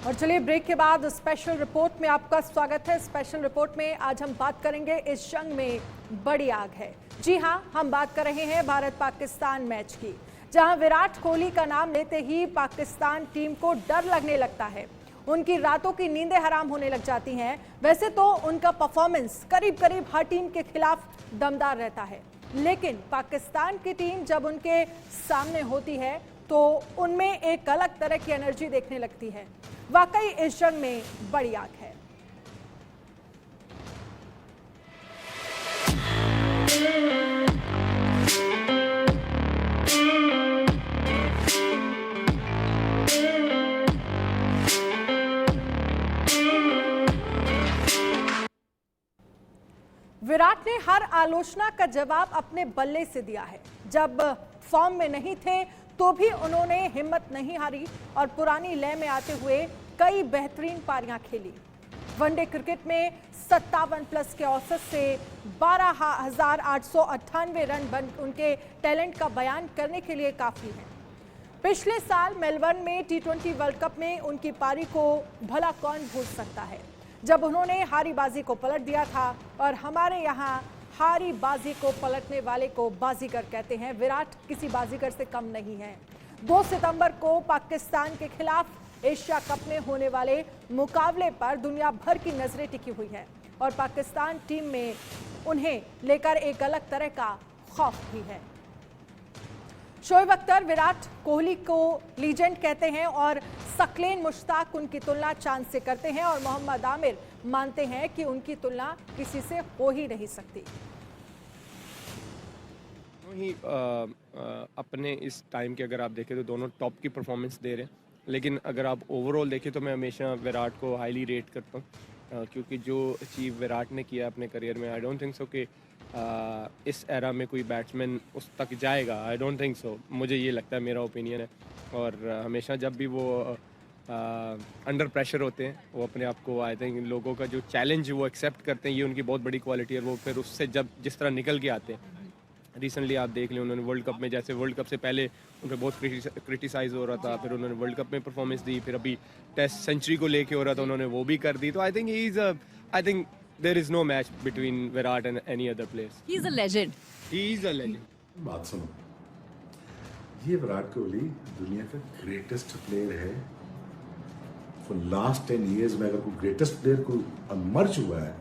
और चलिए ब्रेक के बाद स्पेशल रिपोर्ट में आपका स्वागत है। स्पेशल रिपोर्ट में आज हम बात करेंगे इस जंग में बड़ी आग है। जी हां, हम बात कर रहे हैं भारत पाकिस्तान मैच की, जहां विराट कोहली का नाम लेते ही पाकिस्तान टीम को डर लगने लगता है। उनकी रातों की नींदें हराम होने लग जाती हैं। वैसे तो उनका परफॉर्मेंस करीब करीब हर टीम के खिलाफ दमदार रहता है, लेकिन पाकिस्तान की टीम जब उनके सामने होती है तो उनमें एक अलग तरह की एनर्जी देखने लगती है। वाकई इस जंग में बड़ी आग है। विराट ने हर आलोचना का जवाब अपने बल्ले से दिया है। जब फॉर्म में नहीं थे तो भी उन्होंने हिम्मत नहीं हारी और पुरानी लय में आते हुए कई बेहतरीन पारियां खेली। वनडे क्रिकेट में 57 प्लस के औसत से 12,898 रन बन उनके टैलेंट का बयान करने के लिए काफी है। पिछले साल मेलबर्न में T20 वर्ल्ड कप में उनकी पारी को भला कौन भूल सकता है, जब उन्होंने हारी बाजी को पलट दिया था। और हमारे यहाँ हारी बाजी को पलटने वाले को बाजीगर कहते हैं। विराट किसी बाजीगर से कम नहीं है। 2 सितंबर को पाकिस्तान के खिलाफ एशिया कप में होने वाले मुकाबले पर दुनिया भर की नजरें टिकी हुई है और पाकिस्तान टीम में उन्हें लेकर एक अलग तरह का खौफ भी है। शोएब अख्तर विराट कोहली को लीजेंड कहते हैं और सकलेन मुश्ताक उनकी तुलना चांद से करते हैं और मोहम्मद आमिर मानते हैं कि उनकी तुलना किसी से हो ही नहीं सकती। ही अपने इस टाइम के अगर आप देखें तो दोनों टॉप की परफॉर्मेंस दे रहे हैं, लेकिन अगर आप ओवरऑल देखें तो मैं हमेशा विराट को हाईली रेट करता हूँ, क्योंकि जो अचीव विराट ने किया अपने करियर में, आई डोंट थिंक सो कि इस एरा में कोई बैट्समैन उस तक जाएगा। आई डोंट थिंक सो, मुझे ये लगता है, मेरा ओपिनियन है। और हमेशा जब भी वो अंडर प्रेशर होते हैं वो अपने आप को, आई थिंक लोगों का जो चैलेंज वो एक्सेप्ट करते हैं, ये उनकी बहुत बड़ी क्वालिटी है। वो फिर उससे जब जिस तरह निकल के आते हैं, रिसेंटली आप देख लें उन्होंने वर्ल्ड कप में, जैसे वर्ल्ड कप से पहले उन पर बहुत क्रिटिसाइज हो रहा था, फिर उन्होंने वर्ल्ड कप में परफॉर्मेंस दी, फिर अभी टेस्ट सेंचुरी को लेके हो रहा था, उन्होंने वो भी कर दी। तो I think there is no match between Virat and any other players. He is a legend. He is a legend. बात सुनो, ये विराट कोहली दुनिया का ग्रेटेस्ट प्लेयर है। फॉर लास्ट 10 इयर्स में अगर कोई ग्रेटेस्ट प्लेयर को मर्ज हुआ है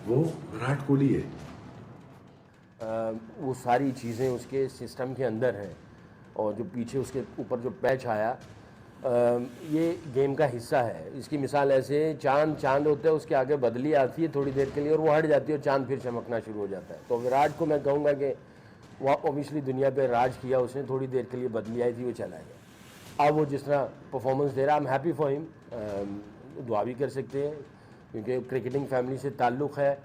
वो विराट कोहली है। वो सारी चीज़ें उसके सिस्टम के अंदर हैं और जो पीछे उसके ऊपर जो पैच आया, ये गेम का हिस्सा है। इसकी मिसाल ऐसे, चांद होता है, उसके आगे बदली आती है थोड़ी देर के लिए और वो हट जाती है और चांद फिर चमकना शुरू हो जाता है। तो विराट को मैं कहूँगा कि वो ऑब्वियसली दुनिया पे राज किया उसने, थोड़ी देर के लिए बदली आई थी, वो चला गया। अब वो जिस तरह परफॉर्मेंस दे रहा है, I am happy for him. दुआ भी कर सकते हैं क्योंकि क्रिकेटिंग फैमिली से ताल्लुक़ है,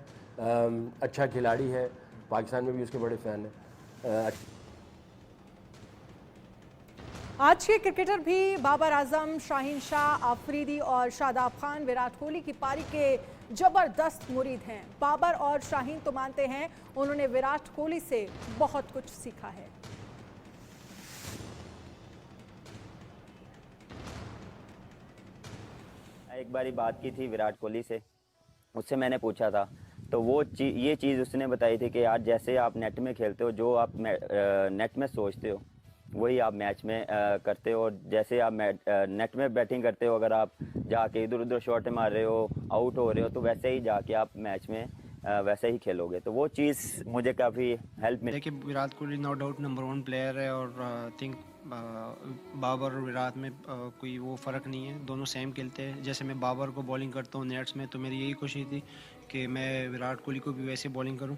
अच्छा खिलाड़ी है, पाकिस्तान में भी उसके बड़े फ़ैन हैं। आज के क्रिकेटर भी बाबर आजम, शाहीन शाह आफरीदी और शादाब खान विराट कोहली की पारी के जबरदस्त मुरीद हैं। बाबर और शाहीन तो मानते हैं उन्होंने विराट कोहली से बहुत कुछ सीखा है। एक बारी बात की थी विराट कोहली से, उससे मैंने पूछा था तो वो ये चीज़ उसने बताई थी कि यार जैसे आप नेट में खेलते हो, जो आप नेट में सोचते हो वही आप मैच में करते हो। और जैसे आप नेट में बैटिंग करते हो, अगर आप जाके इधर उधर शॉट मार रहे हो, आउट हो रहे हो, तो वैसे ही जाके आप मैच में वैसे ही खेलोगे। तो वो चीज़ मुझे काफ़ी हेल्प मिली। देखिए, Virat Kohli no doubt number 1 player है और थिंक बाबर और विराट में कोई वो फ़र्क नहीं है, दोनों सेम खेलते हैं। जैसे मैं बाबर को बॉलिंग करता हूँ नेट्स में, तो मेरी यही कोशिश थी कि मैं विराट कोहली को भी वैसे बॉलिंग करूँ।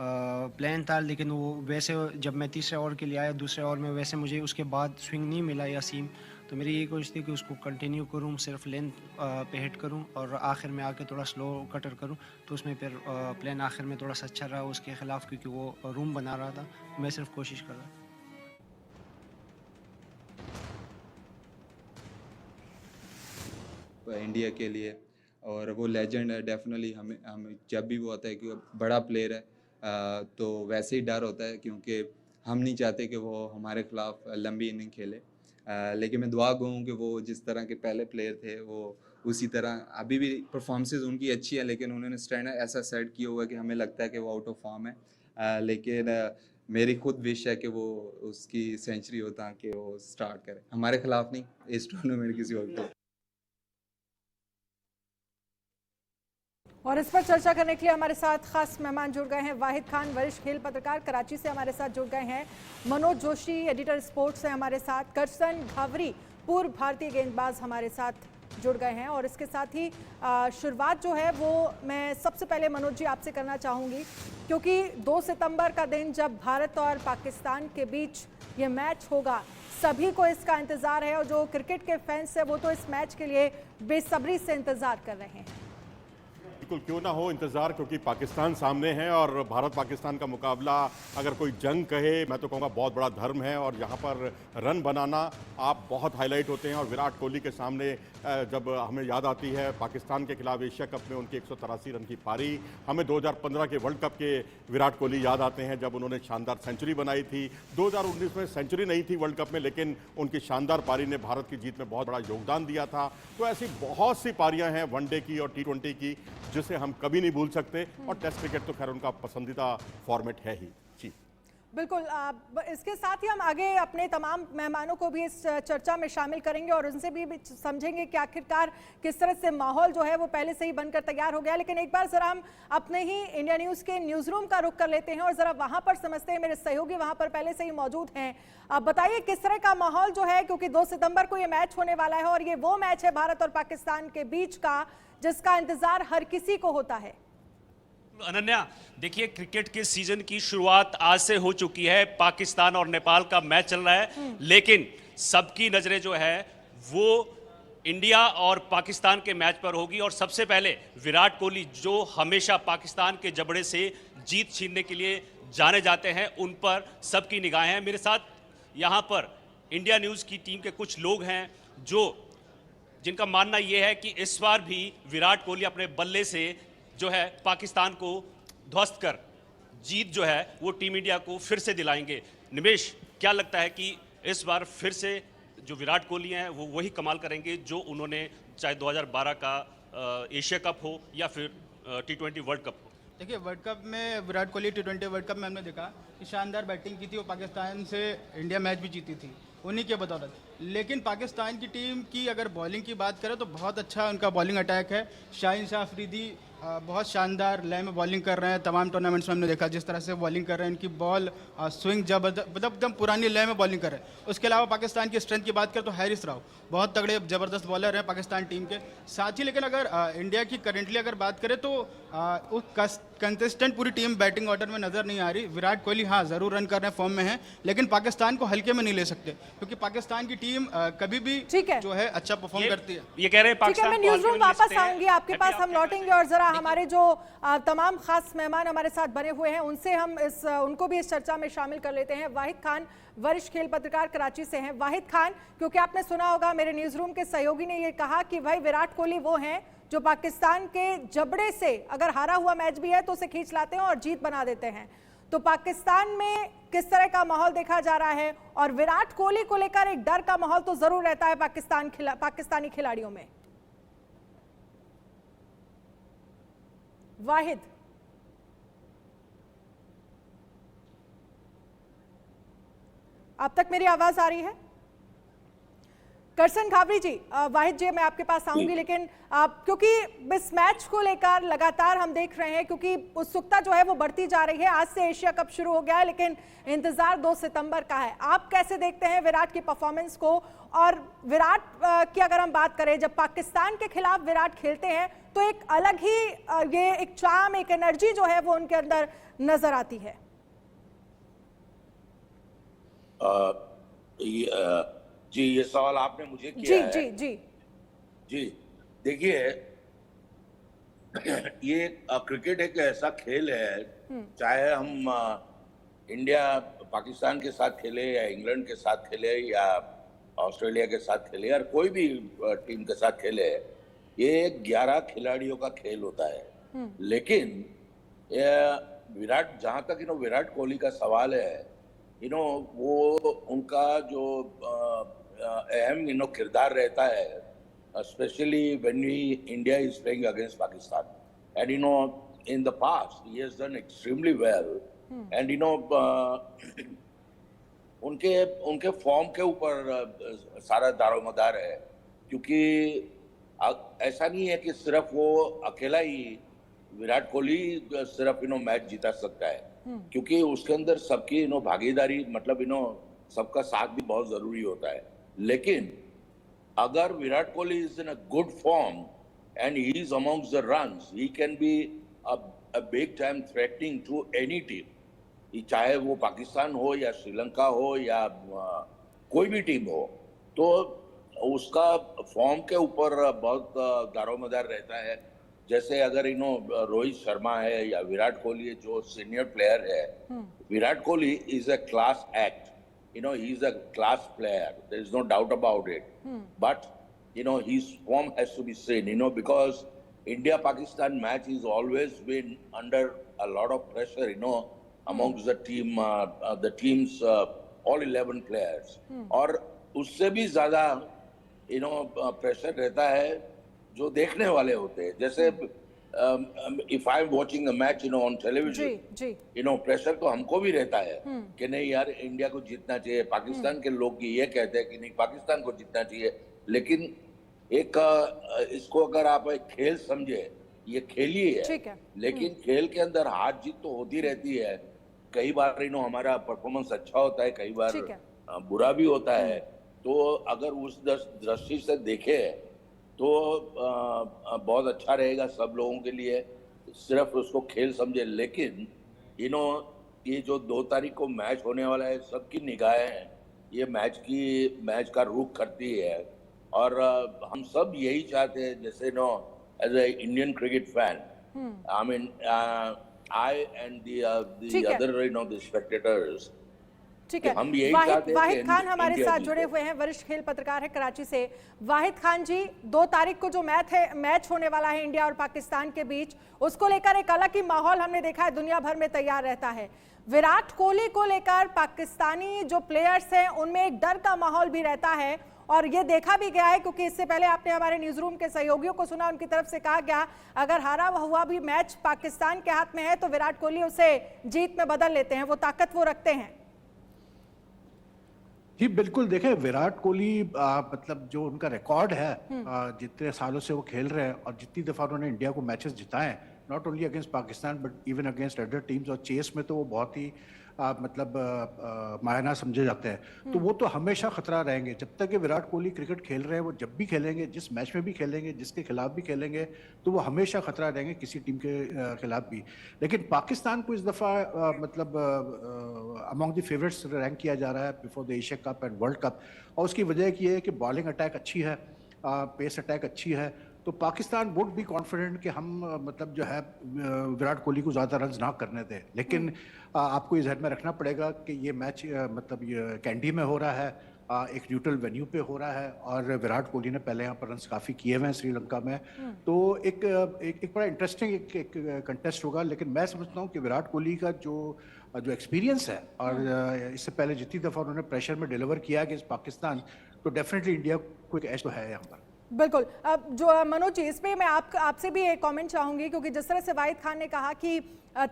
प्लान था, लेकिन वो वैसे जब मैं तीसरे ओवर के लिए आया, दूसरे ओवर में वैसे मुझे उसके बाद स्विंग नहीं मिला या सीम, तो मेरी यही कोशिश थी कि उसको कंटिन्यू करूं, सिर्फ लेंथ पे हिट करूं और आखिर में आके थोड़ा स्लो कटर करूं। तो उसमें फिर प्लान आखिर में थोड़ा सा अच्छा रहा उसके ख़िलाफ़, क्योंकि वो रूम बना रहा था, मैं सिर्फ कोशिश कर रहा था। इंडिया के लिए, और वो लेजेंड है डेफिनेटली। हमें जब भी वो आता है कि बड़ा प्लेयर है तो वैसे ही डर होता है, क्योंकि हम नहीं चाहते कि वो हमारे खिलाफ लंबी इनिंग खेले। लेकिन मैं दुआ गो हूँ कि वो जिस तरह के पहले प्लेयर थे वो उसी तरह अभी भी परफॉर्मेंसेज उनकी अच्छी है, लेकिन उन्होंने स्टैंड ऐसा सेट किया हुआ है कि हमें लगता है कि वो आउट ऑफ फॉर्म है। लेकिन मेरी खुद विश है कि वो उसकी सेंचुरी हो ताकि वो स्टार्ट करे, हमारे खिलाफ नहीं, इस टूर्नामेंट किसी और को। और इस पर चर्चा करने के लिए हमारे साथ खास मेहमान जुड़ गए हैं। वाहिद खान, वरिष्ठ खेल पत्रकार, कराची से हमारे साथ जुड़ गए हैं। मनोज जोशी, एडिटर स्पोर्ट्स हैं हमारे साथ। करसन घावरी, पूर्व भारतीय गेंदबाज, हमारे साथ जुड़ गए हैं। और इसके साथ ही शुरुआत जो है वो मैं सबसे पहले मनोज जी आपसे करना चाहूँगी, क्योंकि 2 सितंबर का दिन जब भारत और पाकिस्तान के बीच ये मैच होगा, सभी को इसका इंतज़ार है और जो क्रिकेट के फैंस हैं वो तो इस मैच के लिए बेसब्री से इंतज़ार कर रहे हैं। बिल्कुल, क्यों ना हो इंतज़ार, क्योंकि पाकिस्तान सामने है और भारत पाकिस्तान का मुकाबला अगर कोई जंग कहे, मैं तो कहूँगा बहुत बड़ा धर्म है। और यहाँ पर रन बनाना आप बहुत हाईलाइट होते हैं। और विराट कोहली के सामने जब हमें याद आती है पाकिस्तान के खिलाफ एशिया कप में उनकी 183 रन की पारी, हमें 2015 के वर्ल्ड कप के विराट कोहली याद आते हैं जब उन्होंने शानदार सेंचुरी बनाई थी। 2019 में सेंचुरी नहीं थी वर्ल्ड कप में, लेकिन उनकी शानदार पारी ने भारत की जीत में बहुत बड़ा योगदान दिया था। तो ऐसी बहुत सी पारियां हैं वनडे की और T20 की जिसे हम कभी नहीं भूल सकते। और टेस्ट क्रिकेट तो खैर उनका पसंदीदा फॉर्मेट है ही। जी बिल्कुल, इसके साथ ही हम आगे अपने तमाम मेहमानों को भी इस चर्चा में शामिल करेंगे और उनसे भी समझेंगे कि आखिरकार किस तरह से माहौल जो है वो पहले से ही बनकर तैयार हो गया। लेकिन एक बार जरा हम अपने ही इंडिया न्यूज़ के न्यूज़ रूम का रुख कर लेते हैं और जरा वहां पर समझते हैं। मेरे सहयोगी वहां पर पहले से ही मौजूद हैं। आप बताइए किस तरह का माहौल जो है, क्योंकि 2 सितंबर को ये मैच होने वाला है और ये वो मैच है भारत और पाकिस्तान के बीच का जिसका इंतजार हर किसी को होता है। अनन्या, देखिए क्रिकेट के सीजन की शुरुआत आज से हो चुकी है। पाकिस्तान और नेपाल का मैच चल रहा है, लेकिन सबकी नजरें जो है वो इंडिया और पाकिस्तान के मैच पर होगी। और सबसे पहले विराट कोहली, जो हमेशा पाकिस्तान के जबड़े से जीत छीनने के लिए जाने जाते हैं, उन पर सबकी निगाहें हैं। मेरे साथ यहाँ पर इंडिया न्यूज़ की टीम के कुछ लोग हैं जिनका मानना यह है कि इस बार भी विराट कोहली अपने बल्ले से जो है पाकिस्तान को ध्वस्त कर जीत जो है वो टीम इंडिया को फिर से दिलाएंगे। निमेश, क्या लगता है कि इस बार फिर से जो विराट कोहली हैं वो वही कमाल करेंगे जो उन्होंने चाहे 2012 का एशिया कप हो या फिर T20 वर्ल्ड कप हो? देखिए, वर्ल्ड कप में Virat Kohli T20 world cup में हमने देखा कि शानदार बैटिंग की थी। वो पाकिस्तान से इंडिया मैच भी जीती थी उन्हीं के बदौलत। लेकिन पाकिस्तान की टीम की अगर बॉलिंग की बात करें तो बहुत अच्छा उनका बॉलिंग अटैक है। शाहीन शाह अफरीदी बहुत शानदार लय में बॉलिंग कर रहे हैं। तमाम टूर्नामेंट्स में हमने देखा जिस तरह से बॉलिंग कर रहे हैं, इनकी बॉल स्विंग एकदम पुरानी लय में बॉलिंग कर रहे हैं। उसके अलावा पाकिस्तान की स्ट्रेंथ की बात करें तो हैरिस राव बहुत तगड़े ज़बरदस्त बॉलर हैं पाकिस्तान टीम के साथ ही। लेकिन अगर इंडिया की करेंटली अगर बात करें तो कंसिस्टेंट पूरी टीम बैटिंग ऑर्डर में नज़र नहीं आ रही। विराट कोहली हाँ ज़रूर रन कर रहे हैं, फॉर्म में हैं, लेकिन पाकिस्तान को हल्के में नहीं ले सकते क्योंकि पाकिस्तान की टीम कभी भी जो है अच्छा परफॉर्म करती है। ये कह रहे हैं पाकिस्तान। मैं न्यूज़ रूम वापस आऊंगी आपके पास, हम लौटेंगे और जरा हमारे जो तमाम खास मेहमान हमारे साथ बने हुए हैं उनसे हम उनको भी इस चर्चा में शामिल कर लेते हैं। वाहिद खान, वरिष्ठ खेल पत्रकार, कराची से हैं। वाहिद खान, क्योंकि आपने सुना होगा मेरे न्यूज़ रूम के सहयोगी ने ये कहा कि भाई विराट कोहली वो हैं जो पाकिस्तान के जबड़े से अगर हारा हुआ मैच भी है तो उसे खींच लाते हैं और जीत बना देते हैं। तो पाकिस्तान में किस तरह का माहौल देखा जा रहा है? और विराट कोहली को लेकर एक डर का माहौल तो जरूर रहता है पाकिस्तानी खिलाड़ियों में। वाहिद, अब तक मेरी आवाज आ रही है? करसन घावरी जी, वाहिद जी मैं आपके पास आऊंगी, लेकिन क्योंकि इस मैच को लेकर लगातार हम देख रहे हैं क्योंकि उत्सुकता जो है वो बढ़ती जा रही है। आज से एशिया कप शुरू हो गया है लेकिन इंतजार 2 सितंबर का है। आप कैसे देखते हैं विराट की परफॉर्मेंस को? और विराट की अगर हम बात करें, जब पाकिस्तान के खिलाफ विराट खेलते हैं तो एक अलग ही ये एक चार्म, एक एनर्जी जो है वो उनके अंदर नजर आती है। जी, ये सवाल आपने मुझे किया है। जी जी जी, देखिए ये क्रिकेट एक ऐसा खेल है, चाहे हम इंडिया पाकिस्तान के साथ खेले या इंग्लैंड के साथ खेले या ऑस्ट्रेलिया के साथ खेले या कोई भी टीम के साथ खेले, ये 11 खिलाड़ियों का खेल होता है। लेकिन विराट, जहां तक विराट कोहली का सवाल है, वो उनका जो अहम किरदार रहता है, specially when India is playing against Pakistan. And in the past he has done extremely well. And उनके फॉर्म के ऊपर सारा दारोमदार है, क्योंकि ऐसा नहीं है कि सिर्फ वो अकेला ही विराट कोहली सिर्फ मैच जिता सकता है, क्योंकि उसके अंदर सबकी भागीदारी, मतलब सबका साथ भी बहुत जरूरी होता है. लेकिन अगर Virat Kohli is in a good form and he is amongst the runs, he can be a big time threatening to any team. चाहे वो पाकिस्तान हो या श्रीलंका हो या कोई भी टीम हो, तो उसका फॉर्म के ऊपर बहुत दारोमदार रहता है. जैसे अगर रोहित शर्मा है या विराट कोहली जो सीनियर प्लेयर है, Virat Kohli is a class act, he is a class player, there is no doubt about it. But his form has to be seen, because India-Pakistan match is always been under a lot of pressure, amongst the team's all 11 players. और उससे भी ज़्यादा, pressure रहता है जो देखने वाले होते हैं. जैसे if I'm watching a match, on television, pressure तो हमको भी रहता है कि नहीं यार इंडिया को जीतना चाहिए. पाकिस्तान के लोग ये कहते हैं कि नहीं पाकिस्तान को जीतना चाहिए. लेकिन इसको अगर आप एक खेल समझे, ये खेल ही है, लेकिन खेल के अंदर हार जीत तो होती रहती है. कई बार हमारा परफॉर्मेंस अच्छा होता है, कई बार बुरा भी होता है. तो अगर उस दृष्टि से देखे तो बहुत अच्छा रहेगा सब लोगों के लिए, सिर्फ उसको खेल समझे. लेकिन ये जो 2 तारीख को मैच होने वाला है, सबकी निगाहें ये मैच का रुख करती है. और हम सब यही चाहते हैं, जैसे as a Indian cricket fan, I mean I and the other the spectators. ठीक है, वाहिद खान हमारे साथ जुड़े हुए हैं, वरिष्ठ खेल पत्रकार है कराची से. वाहिद खान जी, 2 तारीख को जो मैच होने वाला है इंडिया और पाकिस्तान के बीच, उसको लेकर एक अलग ही माहौल हमने देखा है दुनिया भर में तैयार रहता है. विराट कोहली को लेकर पाकिस्तानी जो प्लेयर्स हैं उनमें एक डर का माहौल भी रहता है, और ये देखा भी गया है, क्योंकि इससे पहले आपने हमारे न्यूज रूम के सहयोगियों को सुना, उनकी तरफ से कहा गया अगर हारा हुआ भी मैच पाकिस्तान के हाथ में है तो विराट कोहली उसे जीत में बदल लेते हैं, वो ताकत वो रखते हैं. जी बिल्कुल, देखें विराट कोहली मतलब जो उनका रिकॉर्ड है, जितने सालों से वो खेल रहे हैं और जितनी दफ़ा उन्होंने इंडिया को मैचेस जिताए, not only against Pakistan but even against other teams, और चेस में तो वो बहुत ही मतलब मायना समझे जाते हैं. तो वो तो हमेशा खतरा रहेंगे जब तक कि विराट कोहली क्रिकेट खेल रहे हैं. वो जब भी खेलेंगे, जिस मैच में भी खेलेंगे, जिसके खिलाफ भी खेलेंगे, तो वो हमेशा खतरा रहेंगे किसी टीम के खिलाफ भी. लेकिन पाकिस्तान को इस दफ़ा मतलब अमॉन्ग द फेवरेट्स रैंक किया जा रहा है before the Asia cup and world cup. और उसकी वजह ये है कि बॉलिंग अटैक अच्छी है, पेस अटैक अच्छी है. तो पाकिस्तान वुड बी कॉन्फिडेंट कि हम मतलब जो है विराट कोहली को ज़्यादा रन्स ना करने दें. लेकिन आपको ये ध्यान में रखना पड़ेगा कि ये मैच मतलब ये कैंडी में हो रहा है, एक न्यूट्रल वेन्यू पे हो रहा है, और विराट कोहली ने पहले यहाँ पर रन्स काफ़ी किए हुए हैं श्रीलंका में. तो एक बड़ा इंटरेस्टिंग एक कंटेस्ट होगा. लेकिन मैं समझता हूँ कि विराट कोहली का जो एक्सपीरियंस है, और इससे पहले जितनी दफ़ा उन्होंने प्रेशर में डिलीवर किया अगेंस्ट पाकिस्तान, तो डेफिनेटली इंडिया को एक एज तो है यहाँ पर. बिल्कुल. अब जो मनोज जी, इस पे मैं आपसे भी एक कमेंट चाहूंगी, क्योंकि जिस तरह से वाहिद खान ने कहा कि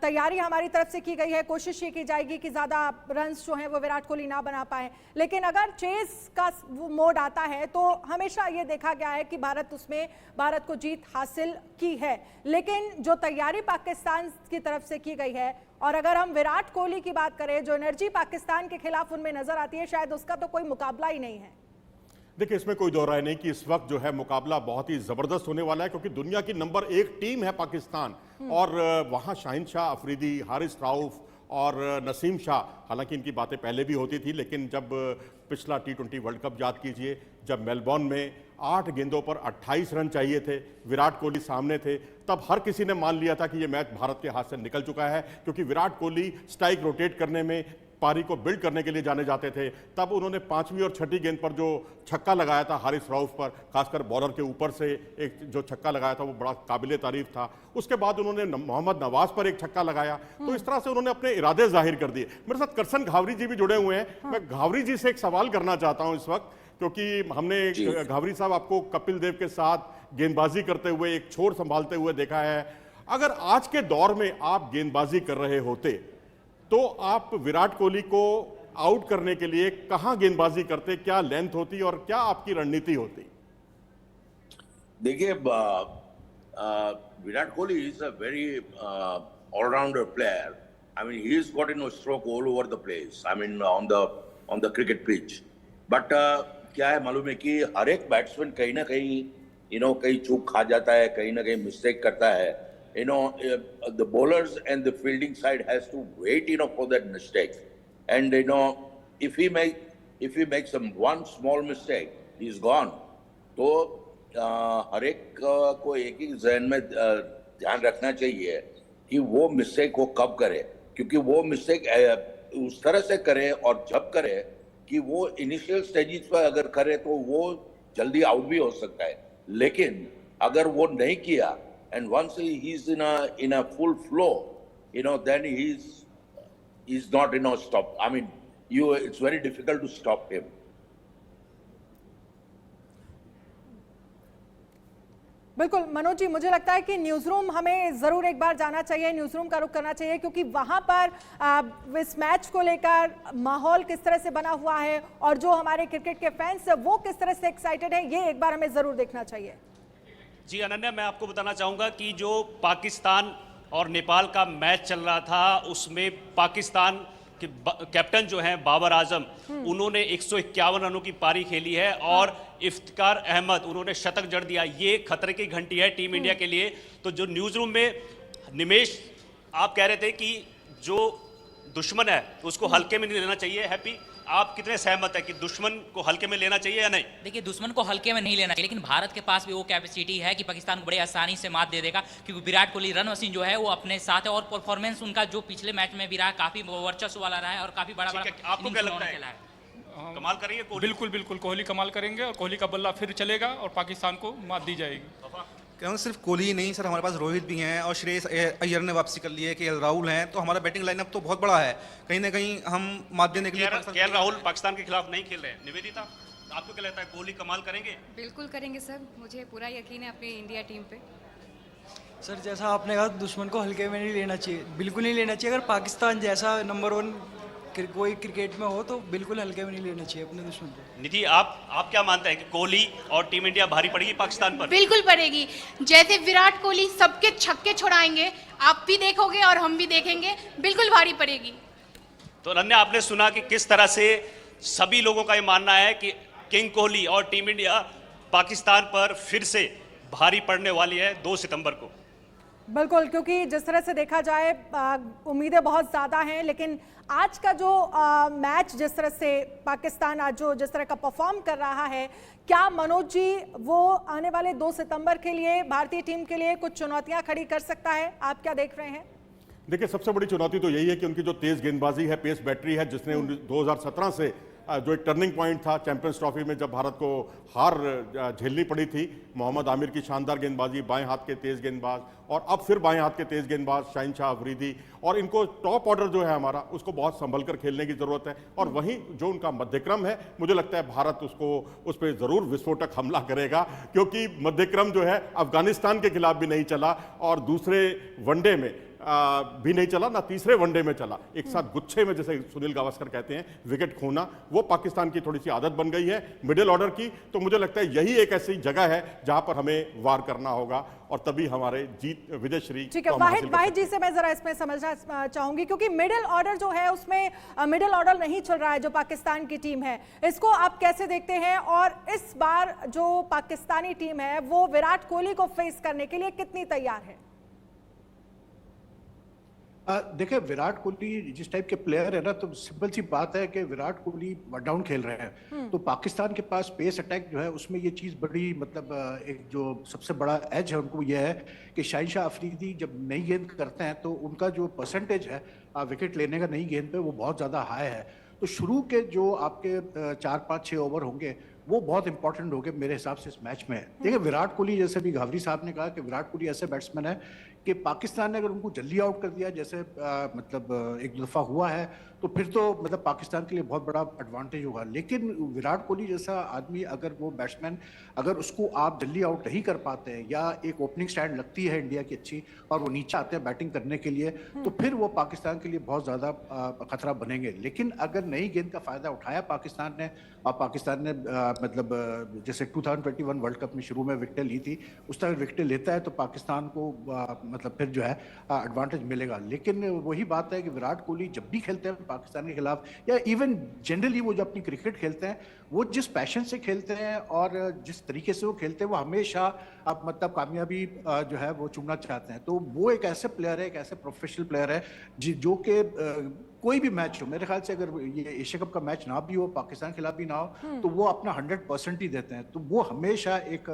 तैयारी हमारी तरफ से की गई है, कोशिश ये की जाएगी कि ज़्यादा रन्स जो हैं वो विराट कोहली ना बना पाए. लेकिन अगर चेस का मोड आता है तो हमेशा ये देखा गया है कि भारत को जीत हासिल की है. लेकिन जो तैयारी पाकिस्तान की तरफ से की गई है, और अगर हम विराट कोहली की बात करें, जो एनर्जी पाकिस्तान के खिलाफ उनमें नजर आती है, शायद उसका तो कोई मुकाबला ही नहीं है. देखिए, इसमें कोई दो राय नहीं कि इस वक्त जो है मुकाबला बहुत ही जबरदस्त होने वाला है, क्योंकि दुनिया की नंबर 1 टीम है पाकिस्तान. और वहां शाहिन शाह अफरीदी, हारिस राउफ और नसीम शाह, हालांकि इनकी बातें पहले भी होती थी, लेकिन जब पिछला T20 वर्ल्ड कप याद कीजिए, जब मेलबॉर्न में 8 गेंदों पर 28 रन चाहिए थे, विराट कोहली सामने थे, तब हर किसी ने मान लिया था कि यह मैच भारत के हाथ से निकल चुका है, क्योंकि विराट कोहली स्ट्राइक रोटेट करने में, पारी को बिल्ड करने के लिए जाने जाते थे. तब उन्होंने 5वीं और 6ठी गेंद पर जो छक्का लगाया था हारिस राउफ पर, खासकर बॉलर के ऊपर से एक जो छक्का लगाया था वो बड़ा काबिले तारीफ था. उसके बाद उन्होंने मोहम्मद नवाज पर एक छक्का लगाया. तो इस तरह से उन्होंने अपने इरादे जाहिर कर दिए. मेरे साथ करसन घावरी जी भी जुड़े हुए हैं. मैं घावरी जी से एक सवाल करना चाहता हूं इस वक्त क्योंकि हमने घावरी साहब आपको कपिल देव के साथ गेंदबाजी करते हुए, एक छोर संभालते हुए देखा है। अगर आज के दौर में आप गेंदबाजी कर रहे होते तो आप विराट कोहली को आउट करने के लिए कहां गेंदबाजी करते, क्या लेंथ होती और क्या आपकी रणनीति होती? देखिए, Virat Kohli is a very allrounder player. I mean, he's got stroke all over the place. I mean, on the cricket pitch. But क्या है मालूम है कि हर एक बैट्समैन कहीं ना कहीं कहीं चूक खा जाता है, कहीं ना कहीं मिस्टेक करता है. The bowlers and the fielding side has to wait for that mistake. And if he makes one small mistake, he's gone. तो हर एक को एक ही जहन में ध्यान रखना चाहिए कि वो मिस्टेक वो कब करे, क्योंकि वो मिस्टेक उस तरह से करे और जब करे कि वो इनिशियल स्टेजेस पर अगर करे तो वो जल्दी आउट भी हो सकता है. लेकिन अगर वो नहीं किया and once he is in a full flow, then he's not stop. I mean, it's very difficult to stop him. बिल्कुल मनोज जी, मुझे लगता है कि न्यूज़ रूम हमें ज़रूर एक बार जाना चाहिए, न्यूज़ रूम का रुख करना चाहिए, क्योंकि वहाँ पर इस मैच को लेकर माहौल किस तरह से बना हुआ है और जो हमारे क्रिकेट के फैंस हैं वो किस तरह से एक्साइटेड हैं, ये एक बार हमें ज़रूर देखना चाहिए. जी अनन्या, मैं आपको बताना चाहूँगा कि जो पाकिस्तान और नेपाल का मैच चल रहा था उसमें पाकिस्तान के कैप्टन जो हैं बाबर आजम, उन्होंने 151 रनों की पारी खेली है और इफ्तिकार अहमद उन्होंने शतक जड़ दिया. ये खतरे की घंटी है टीम इंडिया के लिए. तो जो न्यूज़ रूम में निमेश आप कह रहे थे कि जो दुश्मन है उसको हल्के में नहीं लेना चाहिए, हैप्पी आप कितने सहमत है कि दुश्मन को हल्के में लेना चाहिए या नहीं? देखिए, दुश्मन को हल्के में नहीं लेना चाहिए, लेकिन भारत के पास भी वो कैपेसिटी है कि पाकिस्तान को बड़े आसानी से मात दे देगा, क्योंकि विराट कोहली रन मशीन जो है वो अपने साथ है और परफॉर्मेंस उनका जो पिछले मैच में भी रहा काफी वर्चस्व वाला रहा है और काफी बड़ा आपको क्या लगता है? कमाल करेंगे कोहली? बिल्कुल बिल्कुल, कोहली कमाल करेंगे और कोहली का बल्ला फिर चलेगा और पाकिस्तान को मात दी जाएगी. क्योंकि सिर्फ कोहली ही नहीं सर, हमारे पास रोहित भी हैं और श्रेयस अय्यर ने वापसी कर ली है, केएल राहुल हैं, तो हमारा बैटिंग लाइनअप तो बहुत बड़ा है. कहीं ना कहीं हम मात देने के लिए केएल राहुल पाकिस्तान के खिलाफ नहीं खेल रहे हैं. निवेदिता, आपको क्या लगता है, कोहली कमाल करेंगे? बिल्कुल करेंगे सर, मुझे पूरा यकीन है अपनी इंडिया टीम पे. सर, जैसा आपने कहा दुश्मन को हल्के में नहीं लेना चाहिए, बिल्कुल नहीं लेना चाहिए. अगर पाकिस्तान जैसा नंबर 1 कोई क्रिकेट में हो तो बिल्कुल हल्के में नहीं लेना चाहिए अपने दुश्मन को. निधि, आप क्या मानते हैं कि कोहली और टीम इंडिया भारी पड़ेगी पाकिस्तान पर? बिल्कुल पड़ेगी. जैसे विराट कोहली सबके छक्के छुड़ाएंगे, आप भी देखोगे और हम भी देखेंगे, बिल्कुल भारी पड़ेगी. तो अनन्या, आपने सुना कि किस तरह से सभी लोगों का ये मानना है कि किंग कोहली और टीम इंडिया पाकिस्तान पर फिर से भारी पड़ने वाली है 2 सितंबर को. बिल्कुल, क्योंकि जिस तरह से देखा जाए उम्मीदें बहुत ज़्यादा हैं, लेकिन आज का जो मैच जिस तरह से पाकिस्तान आज जो जिस तरह का परफॉर्म कर रहा है, क्या मनोज जी वो आने वाले 2 सितंबर के लिए भारतीय टीम के लिए कुछ चुनौतियां खड़ी कर सकता है? आप क्या देख रहे हैं? देखिए, सबसे बड़ी चुनौती तो यही है कि उनकी जो तेज गेंदबाजी है, पेस बैटरी है, जिसने 2017 से जो एक टर्निंग पॉइंट था चैंपियंस ट्रॉफी में जब भारत को हार झेलनी पड़ी थी. मोहम्मद आमिर की शानदार गेंदबाजी, बाएं हाथ के तेज गेंदबाज और अब फिर बाएं हाथ के तेज गेंदबाज शाहिनशाह अफरीदी, और इनको टॉप ऑर्डर जो है हमारा उसको बहुत संभल कर खेलने की जरूरत है. और वहीं जो उनका मध्यक्रम है, मुझे लगता है भारत उस पर जरूर विस्फोटक हमला करेगा, क्योंकि मध्यक्रम जो है अफगानिस्तान के खिलाफ भी नहीं चला और दूसरे वनडे में भी नहीं चला, ना तीसरे वनडे में चला. एक साथ गुच्छे में, जैसे सुनील गावस्कर कहते हैं, विकेट खोना, वो पाकिस्तान की थोड़ी सी आदत बन गई है मिडिल ऑर्डर की. तो मुझे लगता है यही एक ऐसी जगह है जहां पर हमें वार करना होगा और तभी हमारे जीत विजयश्री. ठीक है, वाहिद जी से मैं जरा इसमें समझना चाहूंगी, क्योंकि मिडिल ऑर्डर जो है उसमें मिडिल ऑर्डर नहीं चल रहा है जो पाकिस्तान की टीम है. इसको आप कैसे देखते हैं और इस बार जो पाकिस्तानी टीम है वो विराट कोहली को फेस करने के लिए कितनी तैयार है? देखिए, विराट कोहली जिस टाइप के प्लेयर है ना, तो सिंपल सी बात है कि विराट कोहली डाउन खेल रहे हैं, तो पाकिस्तान के पास पेस अटैक जो है उसमें ये चीज़ बड़ी मतलब एक जो सबसे बड़ा एज है उनको ये है कि शाहिनशाह अफरीदी जब नई गेंद करते हैं तो उनका जो परसेंटेज है विकेट लेने का नई गेंद पे वो बहुत ज़्यादा हाई है. तो शुरू के जो आपके 4, 5, 6 ओवर होंगे वो बहुत इंपॉर्टेंट हो गए मेरे हिसाब से इस मैच में। देखिए विराट कोहली, जैसे भी घावरी साहब ने कहा कि विराट कोहली ऐसे बैट्समैन है कि पाकिस्तान ने अगर उनको जल्दी आउट कर दिया, जैसे मतलब एक दफ़ा हुआ है, तो फिर तो मतलब पाकिस्तान के लिए बहुत बड़ा एडवांटेज होगा। लेकिन विराट कोहली जैसा आदमी, अगर वो बैट्समैन, अगर उसको आप जल्दी आउट नहीं कर पाते हैं, या एक ओपनिंग स्टैंड लगती है इंडिया की अच्छी और वो नीचे आते हैं बैटिंग करने के लिए, तो फिर वो पाकिस्तान के लिए बहुत ज़्यादा खतरा बनेंगे। लेकिन अगर नई गेंद का फ़ायदा उठाया पाकिस्तान ने, और पाकिस्तान ने मतलब जैसे 2021 वर्ल्ड कप में शुरू में विकेटें ली थी, उस तरह विकेटें लेता है तो पाकिस्तान को मतलब फिर जो है एडवांटेज मिलेगा। लेकिन वही बात है कि विराट कोहली जब भी खेलते हैं पाकिस्तान के खिलाफ, या इवन जनरली वो जो अपनी क्रिकेट खेलते हैं, वो जिस पैशन से खेलते हैं और जिस तरीके से वो खेलते हैं, वो हमेशा आप मतलब कामयाबी जो है वो चुनना चाहते हैं। तो वो एक ऐसे प्लेयर है, एक ऐसे प्रोफेशनल प्लेयर है जो कि कोई भी मैच हो, मेरे ख्याल से अगर ये एशिया कप का मैच ना भी हो, पाकिस्तान के खिलाफ भी ना हो, तो वो अपना 100% ही देते हैं। तो वो हमेशा एक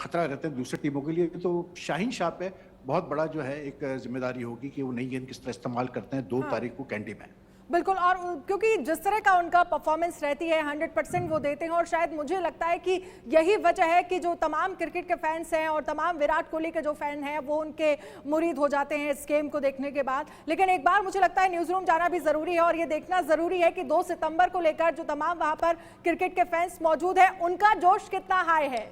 खतरा रहते हैं दूसरी टीमों के लिए। तो शाहीन शाह पे बहुत बड़ा जो है एक जिम्मेदारी होगी कि वो नई गेंद किस तरह इस्तेमाल करते हैं 2 तारीख को कैंडी में। बिल्कुल, और क्योंकि जिस तरह का उनका परफॉर्मेंस रहती है 100% वो देते हैं, और शायद मुझे लगता है कि यही वजह है कि जो तमाम क्रिकेट के फैंस हैं और तमाम विराट कोहली के जो फैन हैं वो उनके मुरीद हो जाते हैं इस गेम को देखने के बाद। लेकिन एक बार मुझे लगता है न्यूज़ रूम जाना भी ज़रूरी है और ये देखना ज़रूरी है कि 2 सितंबर को लेकर जो तमाम वहाँ पर क्रिकेट के फैंस मौजूद हैं, उनका जोश कितना हाई है।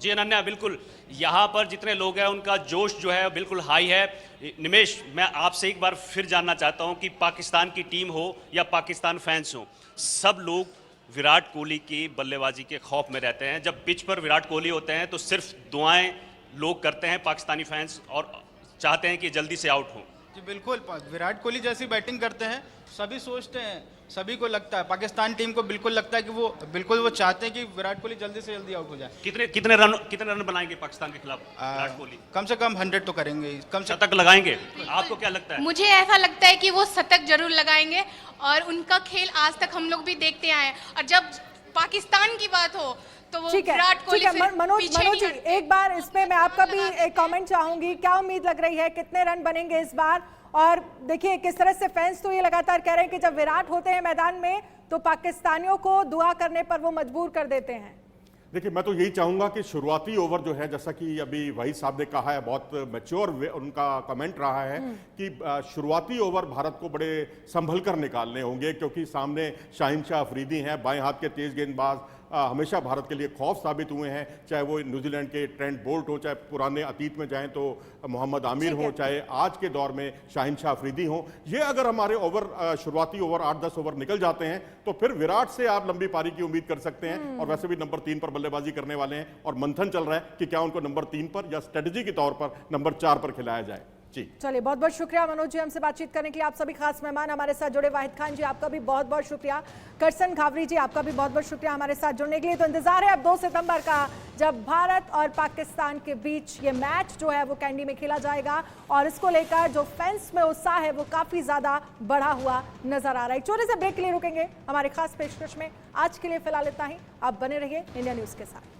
जी अनन्या, बिल्कुल यहाँ पर जितने लोग हैं उनका जोश जो है बिल्कुल हाई है। निमेश, मैं आपसे एक बार फिर जानना चाहता हूँ कि पाकिस्तान की टीम हो या पाकिस्तान फैंस हो, सब लोग विराट कोहली की बल्लेबाजी के खौफ में रहते हैं। जब पिच पर विराट कोहली होते हैं तो सिर्फ दुआएं लोग करते हैं पाकिस्तानी फैंस, और चाहते हैं कि जल्दी से आउट हो। जी बिल्कुल, विराट कोहली जैसी बैटिंग करते हैं, सभी सोचते हैं, सभी को लगता है, पाकिस्तान टीम को बिल्कुल लगता है कि वो चाहते हैं कि विराट कोहली जल्दी से जल्दी आउट हो जाए। कितने रन बनाएंगे पाकिस्तान के खिलाफ विराट कोहली? कम से कम 100 तो करेंगे, कम से शतक लगाएंगे। आपको क्या लगता है? मुझे ऐसा लगता है कि वो शतक जरूर लगाएंगे, और उनका खेल आज तक हम लोग भी देखते आए हैं, और जब पाकिस्तान की बात हो तो वो विराट कोहली मनोज जी, एक बार इस पे मैं आपका भी एक कमेंट चाहूंगी। क्या उम्मीद लग रही है, कितने रन बनेंगे इस बार? और देखिए किस तरह से फैंस तो ये लगातार कह रहे हैं कि जब विराट होते हैं मैदान में तो पाकिस्तानियों को दुआ करने पर वो मजबूर कर देते हैं। देखिए, मैं तो यही चाहूंगा कि शुरुआती ओवर जो है, जैसा कि अभी वहीद साहब ने कहा है, बहुत मैच्योर उनका कमेंट रहा है कि शुरुआती ओवर भारत को बड़े संभल कर निकालने होंगे, क्योंकि सामने शाहीन शाह अफरीदी हैं, बाएं हाथ के तेज गेंदबाज हमेशा भारत के लिए खौफ साबित हुए हैं, चाहे वो न्यूजीलैंड के ट्रेंट बोल्ट हो, चाहे पुराने अतीत में जाएं तो मोहम्मद आमिर हो, चाहे आज के दौर में शाहीन शाह अफरीदी हो। ये अगर हमारे ओवर शुरुआती ओवर 8-10 ओवर निकल जाते हैं तो फिर विराट से आप लंबी पारी की उम्मीद कर सकते हैं। और वैसे भी नंबर 3 पर बल्लेबाजी करने वाले हैं, और मंथन चल रहा है कि क्या उनको नंबर 3 पर या स्ट्रेटजी के तौर पर नंबर 4 पर खिलाया जाए। चलिए, बहुत बहुत शुक्रिया मनोज जी हमसे बातचीत करने के लिए। आप सभी खास मेहमान हमारे साथ जुड़े। वाहिद खान जी, आपका भी बहुत बहुत शुक्रिया। करसन घावरी जी, आपका भी बहुत बहुत शुक्रिया हमारे साथ जुड़ने के लिए। तो इंतजार है अब 2 सितंबर का, जब भारत और पाकिस्तान के बीच ये मैच जो है वो कैंडी में खेला जाएगा, और इसको लेकर जो फैंस में उत्साह है वो काफी ज्यादा बढ़ा हुआ नजर आ रहा है। छोटे से ब्रेक के लिए रुकेंगे हमारे खास पेशकश में। आज के लिए फिलहाल इतना ही। आप बने रहिए इंडिया न्यूज के साथ।